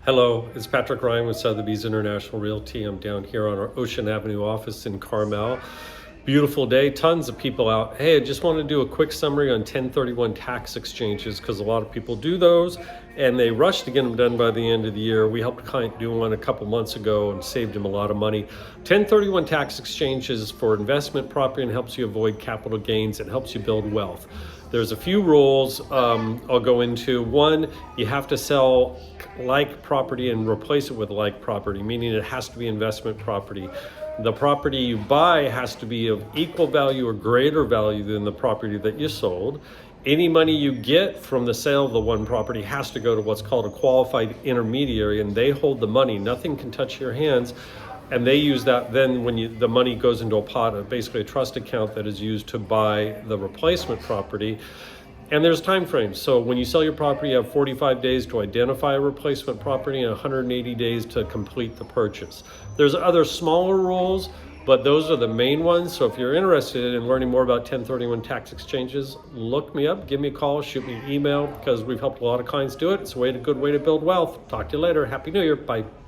Hello, it's Patrick Ryan with Sotheby's International Realty. I'm down here on our Ocean Avenue office in Carmel. Beautiful day, tons of people out. Hey, I just want to do a quick summary on 1031 tax exchanges because a lot of people do those and they rush to get them done by the end of the year. We helped a client do one a couple months ago and saved him a lot of money. 1031 tax exchanges for investment property and helps you avoid capital gains and helps you build wealth. There's a few rules I'll go into. One, you have to sell like property and replace it with like property, meaning it has to be investment property. The property you buy has to be of equal value or greater value than the property that you sold. Any money you get from the sale of the one property has to go to what's called a qualified intermediary, and they hold the money. Nothing can touch your hands. And they use that then when the money goes into a pot, basically a trust account that is used to buy the replacement property. And there's time frames. So when you sell your property, you have 45 days to identify a replacement property and 180 days to complete the purchase. There's other smaller rules, but those are the main ones. So if you're interested in learning more about 1031 tax exchanges, look me up, give me a call, shoot me an email, because we've helped a lot of clients do it. It's a good way to build wealth. Talk to you later. Happy New Year. Bye.